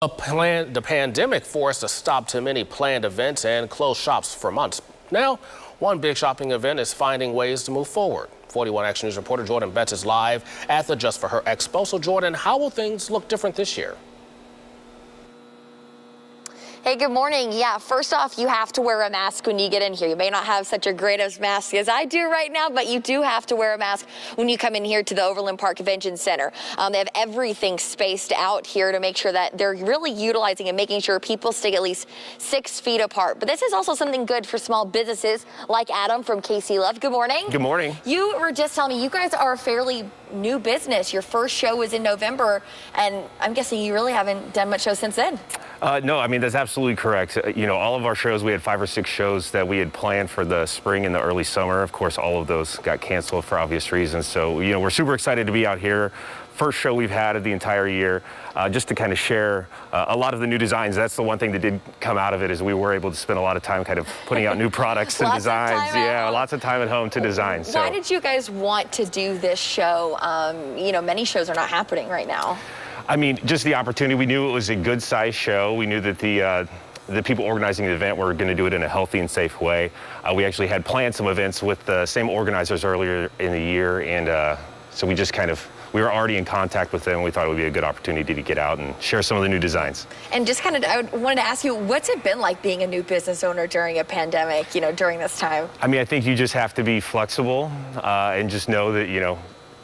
The pandemic forced a stop to many planned events and closed shops for months. Now, one big shopping event is finding ways to move forward. 41 Action News reporter Jordan Betts is live at the Just For Her Expo. So, Jordan, how will things look different this year? Hey, good morning. Yeah, first off, you have to wear a mask when you get in here. You may not have such a greatest mask as I do right now, but you do have to wear a mask when you come in here to the Overland Park Convention Center. They have everything spaced out here to make sure that they're really utilizing and making sure people stay at least 6 feet apart. But this is also something good for small businesses like Adam from KC Love. Good morning. Good morning. You were just telling me you guys are a fairly new business. Your first show was in November, and I'm guessing you really haven't done much shows since then. No, I mean, that's absolutely correct. You know, all of our shows, we had 5 or 6 shows that we had planned for the spring and the early summer. Of course, all of those got canceled for obvious reasons. So, you know, we're super excited to be out here. First show we've had of the entire year, just to kind of share a lot of the new designs. That's the one thing that did come out of it, is we were able to spend a lot of time kind of putting out new products and designs. Yeah, lots of time at home to design. So. Why did you guys want to do this show? You know, many shows are not happening right now. I mean, just the opportunity. We knew it was a good size show. We knew that the people organizing the event were going to do it in a healthy and safe way. We actually had planned some events with the same organizers earlier in the year, and so we just kind of, we were already in contact with them, and we thought it would be a good opportunity to get out and share some of the new designs. And just kind of, I wanted to ask you, what's it been like being a new business owner during a pandemic, you know, during this time? I mean, I think you just have to be flexible and just know that, you know,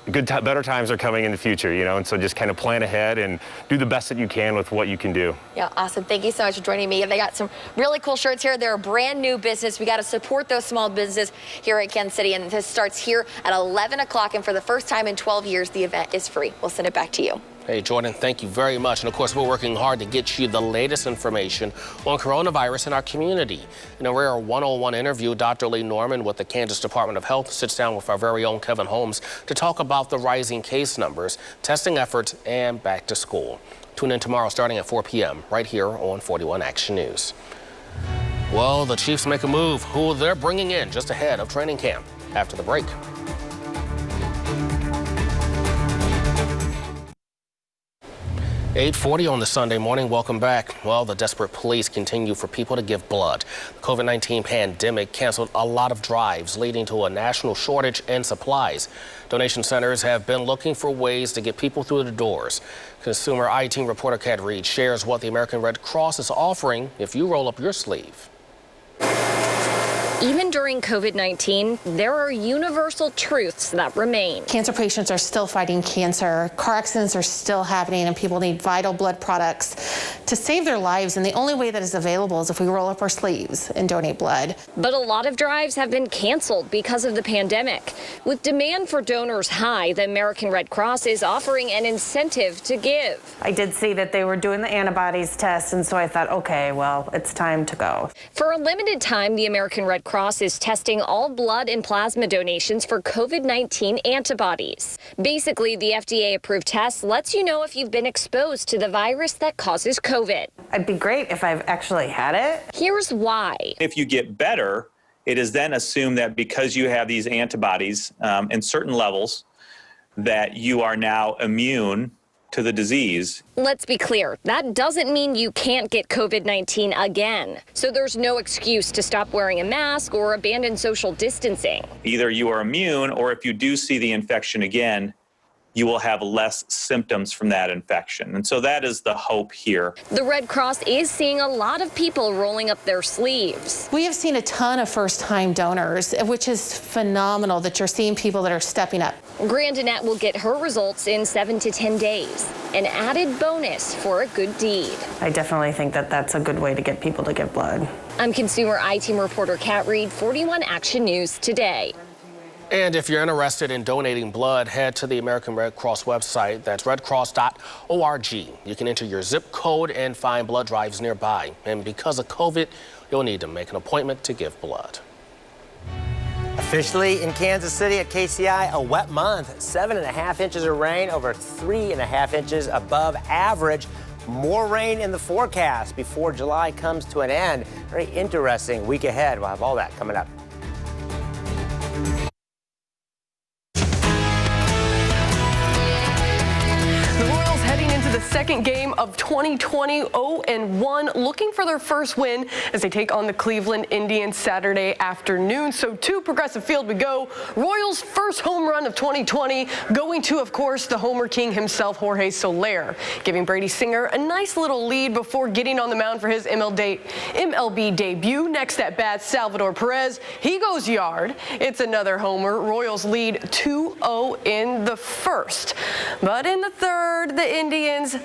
better times are coming in the future, you know, and so just kind of plan ahead and do the best that you can with what you can do. Yeah, awesome. Thank you so much for joining me. They got some really cool shirts here. They're a brand new business. We got to support those small businesses here at Kansas City, and this starts here at 11 o'clock, and for the first time in 12 years, the event is free. We'll send it back to you. Hey, Jordan, thank you very much. And of course, we're working hard to get you the latest information on coronavirus in our community. In a rare one-on-one interview, Dr. Lee Norman with the Kansas Department of Health sits down with our very own Kevin Holmes to talk about the rising case numbers, testing efforts, and back to school. Tune in tomorrow starting at 4 p.m. right here on 41 Action News. Well, the Chiefs make a move. Who they're bringing in just ahead of training camp after the break. .40 on the Sunday morning. Welcome back. Well, the desperate police continue for people to give blood. The COVID-19 pandemic canceled a lot of drives, leading to a national shortage in supplies. Donation centers have been looking for ways to get people through the doors. Consumer I-Team reporter Kat Reed shares what the American Red Cross is offering if you roll up your sleeve. Even during COVID-19, there are universal truths that remain. Cancer patients are still fighting cancer. Car accidents are still happening, and people need vital blood products to save their lives. And the only way that is available is if we roll up our sleeves and donate blood. But a lot of drives have been canceled because of the pandemic. With demand for donors high, the American Red Cross is offering an incentive to give. I did see that they were doing the antibodies test, and so I thought, okay, well, it's time to go. For a limited time, the American Red Cross is testing all blood and plasma donations for COVID-19 antibodies. Basically, the FDA-approved test lets you know if you've been exposed to the virus that causes COVID. It'd be great if I've actually had it. Here's why. If you get better, it is then assumed that because you have these antibodies in certain levels, that you are now immune to the disease. Let's be clear, that doesn't mean you can't get COVID-19 again. So there's no excuse to stop wearing a mask or abandon social distancing. Either you are immune, or if you do see the infection again, you will have less symptoms from that infection. And so that is the hope here. The Red Cross is seeing a lot of people rolling up their sleeves. We have seen a ton of first-time donors, which is phenomenal that you're seeing people that are stepping up. Grandinette will get her results in 7 to 10 days, an added bonus for a good deed. I definitely think that that's a good way to get people to give blood. I'm Consumer I-Team reporter Kat Reed, 41 Action News Today. And if you're interested in donating blood, head to the American Red Cross website. That's redcross.org. You can enter your zip code and find blood drives nearby. And because of COVID, you'll need to make an appointment to give blood. Officially in Kansas City at KCI, a wet month. 7.5 inches of rain, over 3.5 inches above average. More rain in the forecast before July comes to an end. Very interesting week ahead. We'll have all that coming up. The Royals heading into the second game of of 2020, 0-1, looking for their first win as they take on the Cleveland Indians Saturday afternoon. So to Progressive Field we go. Royals' first home run of 2020 going to, of course, the Homer King himself, Jorge Soler, giving Brady Singer a nice little lead before getting on the mound for his MLB debut. Next at bat, Salvador Perez. He goes yard. It's another homer. Royals lead 2-0 in the first. But in the third, the Indians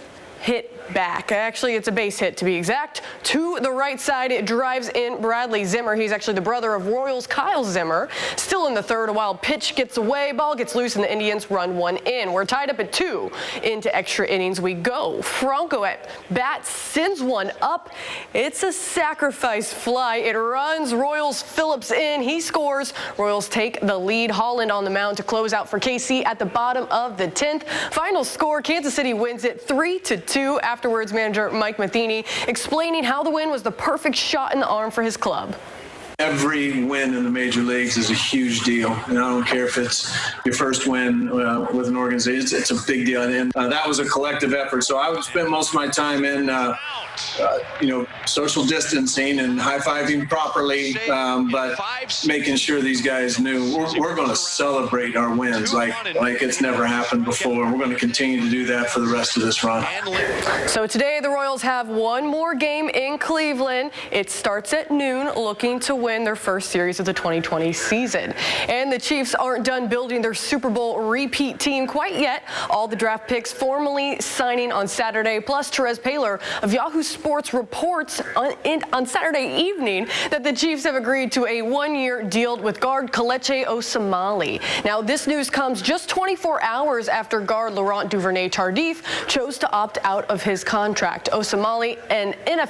hit back. Actually, it's a base hit to be exact. To the right side, it drives in Bradley Zimmer. He's actually the brother of Royals Kyle Zimmer. Still in the third, a wild pitch gets away, ball gets loose, and the Indians run one in. We're tied up at 2. Into extra innings we go. Franco at bat sends one up. It's a sacrifice fly. It runs Royals Phillips in. He scores. Royals take the lead. Holland on the mound to close out for KC at the bottom of the 10th. Final score, Kansas City wins it 3-2. Afterwards, manager Mike Matheny explaining how the win was the perfect shot in the arm for his club. Every win in the major leagues is a huge deal, and I don't care if it's your first win with an organization. It's a big deal, and that was a collective effort. So I would spend most of my time in, social distancing and high-fiving properly, but making sure these guys knew we're going to celebrate our wins like it's never happened before. We're going to continue to do that for the rest of this run. So today the Royals have one more game in Cleveland. It starts at noon, looking to win their first series of the 2020 season. And the Chiefs aren't done building their Super Bowl repeat team quite yet. All the draft picks formally signing on Saturday, plus Therese Paylor of Yahoo Sports reports on Saturday evening that the Chiefs have agreed to a one-year deal with guard Kelechi Osemele. Now, this news comes just 24 hours after guard Laurent Duvernay-Tardif chose to opt out of his contract. Osemele, an NFL